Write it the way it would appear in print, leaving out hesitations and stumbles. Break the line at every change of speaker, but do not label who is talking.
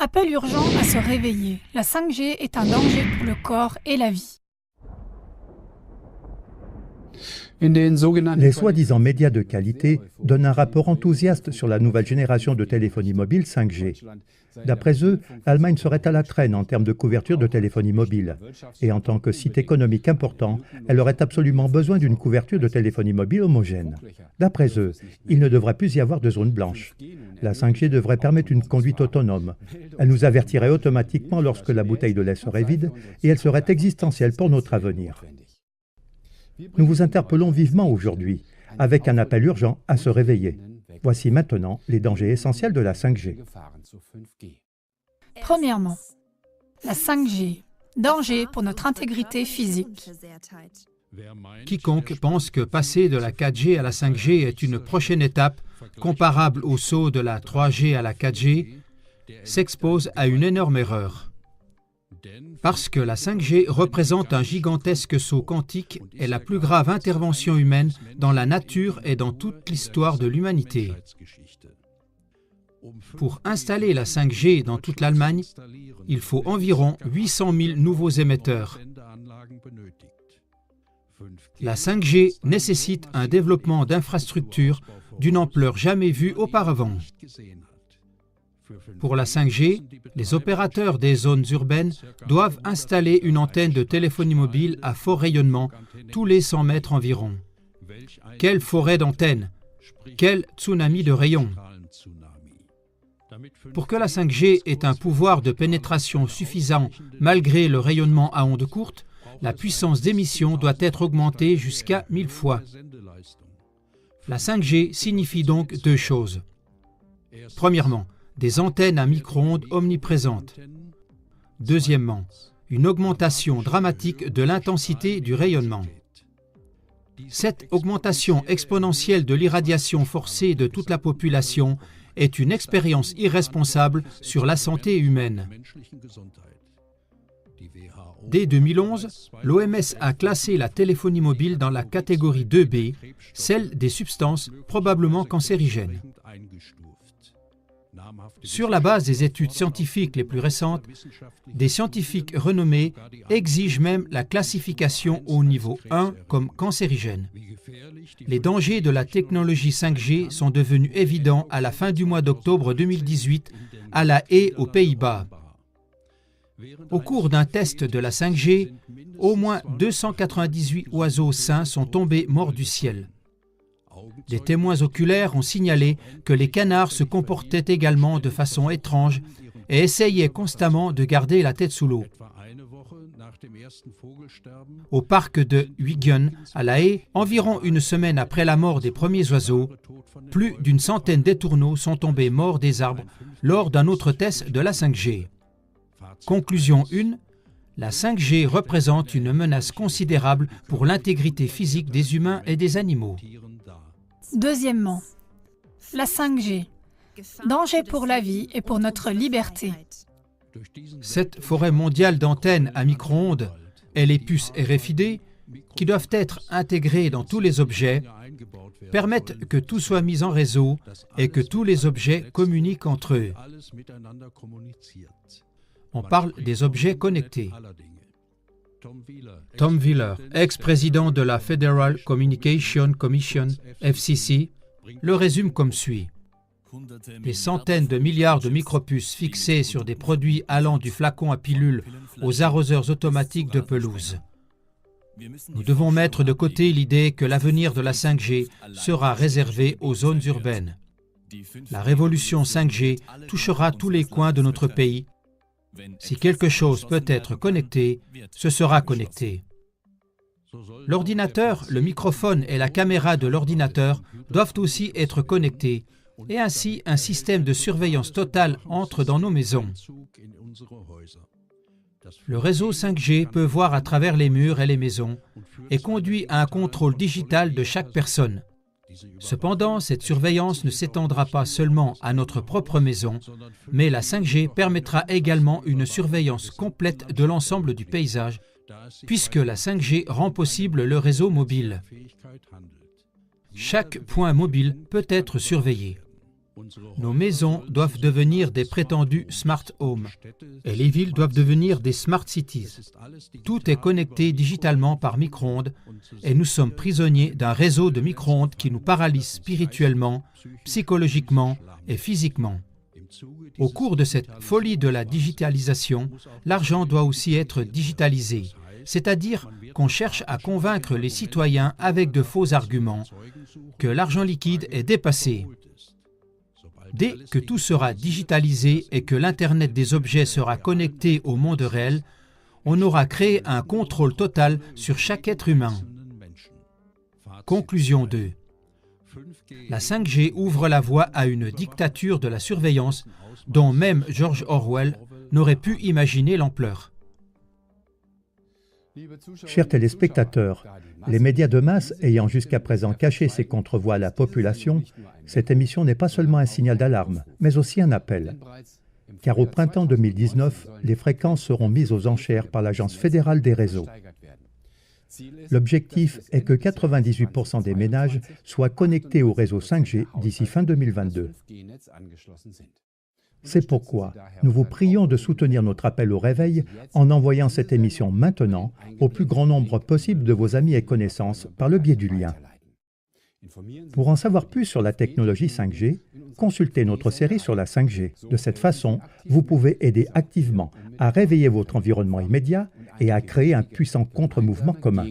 Appel urgent à se réveiller. La 5G est un danger pour le corps et la vie.
Les soi-disant médias de qualité donnent un rapport enthousiaste sur la nouvelle génération de téléphonie mobile 5G. D'après eux, l'Allemagne serait à la traîne en termes de couverture de téléphonie mobile. Et en tant que site économique important, elle aurait absolument besoin d'une couverture de téléphonie mobile homogène. D'après eux, il ne devrait plus y avoir de zone blanche. La 5G devrait permettre une conduite autonome. Elle nous avertirait automatiquement lorsque la bouteille de lait serait vide et elle serait existentielle pour notre avenir. Nous vous interpellons vivement aujourd'hui, avec un appel urgent à se réveiller. Voici maintenant les dangers essentiels de la 5G.
Premièrement, la 5G. Danger pour notre intégrité physique.
Quiconque pense que passer de la 4G à la 5G est une prochaine étape comparable au saut de la 3G à la 4G s'expose à une énorme erreur. Parce que la 5G représente un gigantesque saut quantique et la plus grave intervention humaine dans la nature et dans toute l'histoire de l'humanité. Pour installer la 5G dans toute l'Allemagne, il faut environ 800 000 nouveaux émetteurs. La 5G nécessite un développement d'infrastructures d'une ampleur jamais vue auparavant. Pour la 5G, les opérateurs des zones urbaines doivent installer une antenne de téléphonie mobile à fort rayonnement tous les 100 mètres environ. Quelle forêt d'antennes! Quel tsunami de rayons! Pour que la 5G ait un pouvoir de pénétration suffisant malgré le rayonnement à ondes courtes, la puissance d'émission doit être augmentée jusqu'à 1000 fois. La 5G signifie donc deux choses. Premièrement, des antennes à micro-ondes omniprésentes. Deuxièmement, une augmentation dramatique de l'intensité du rayonnement. Cette augmentation exponentielle de l'irradiation forcée de toute la population est une expérience irresponsable sur la santé humaine. Dès 2011, l'OMS a classé la téléphonie mobile dans la catégorie 2B, celle des substances probablement cancérigènes. Sur la base des études scientifiques les plus récentes, des scientifiques renommés exigent même la classification au niveau 1 comme cancérigène. Les dangers de la technologie 5G sont devenus évidents à la fin du mois d'octobre 2018 à La Haye, aux Pays-Bas. Au cours d'un test de la 5G, au moins 298 oiseaux sains sont tombés morts du ciel. Des témoins oculaires ont signalé que les canards se comportaient également de façon étrange et essayaient constamment de garder la tête sous l'eau. Au parc de Huygen, à La Haye, environ une semaine après la mort des premiers oiseaux, plus d'une centaine d'étourneaux sont tombés morts des arbres lors d'un autre test de la 5G. Conclusion 1. La 5G représente une menace considérable pour l'intégrité physique des humains et des animaux.
Deuxièmement, la 5G. Danger pour la vie et pour notre liberté.
Cette forêt mondiale d'antennes à micro-ondes et les puces RFID, qui doivent être intégrées dans tous les objets, permettent que tout soit mis en réseau et que tous les objets communiquent entre eux. On parle des objets connectés. Tom Wheeler, ex-président de la Federal Communication Commission, FCC, le résume comme suit. Des centaines de milliards de micropuces fixées sur des produits allant du flacon à pilule aux arroseurs automatiques de pelouse. Nous devons mettre de côté l'idée que l'avenir de la 5G sera réservé aux zones urbaines. La révolution 5G touchera tous les coins de notre pays. Si quelque chose peut être connecté, ce sera connecté. L'ordinateur, le microphone et la caméra de l'ordinateur doivent aussi être connectés, et ainsi un système de surveillance totale entre dans nos maisons. Le réseau 5G peut voir à travers les murs et les maisons et conduit à un contrôle digital de chaque personne. Cependant, cette surveillance ne s'étendra pas seulement à notre propre maison, mais la 5G permettra également une surveillance complète de l'ensemble du paysage, puisque la 5G rend possible le réseau mobile. Chaque point mobile peut être surveillé. Nos maisons doivent devenir des prétendus smart homes et les villes doivent devenir des smart cities. Tout est connecté digitalement par micro-ondes et nous sommes prisonniers d'un réseau de micro-ondes qui nous paralyse spirituellement, psychologiquement et physiquement. Au cours de cette folie de la digitalisation, l'argent doit aussi être digitalisé, c'est-à-dire qu'on cherche à convaincre les citoyens avec de faux arguments que l'argent liquide est dépassé. Dès que tout sera digitalisé et que l'Internet des objets sera connecté au monde réel, on aura créé un contrôle total sur chaque être humain. Conclusion 2. La 5G ouvre la voie à une dictature de la surveillance dont même George Orwell n'aurait pu imaginer l'ampleur.
Chers téléspectateurs, les médias de masse ayant jusqu'à présent caché ces contre-voix à la population, cette émission n'est pas seulement un signal d'alarme, mais aussi un appel. Car au printemps 2019, les fréquences seront mises aux enchères par l'Agence fédérale des réseaux. L'objectif est que 98% des ménages soient connectés au réseau 5G d'ici fin 2022. C'est pourquoi nous vous prions de soutenir notre appel au réveil en envoyant cette émission maintenant au plus grand nombre possible de vos amis et connaissances par le biais du lien. Pour en savoir plus sur la technologie 5G, consultez notre série sur la 5G. De cette façon, vous pouvez aider activement à réveiller votre environnement immédiat et à créer un puissant contre-mouvement commun.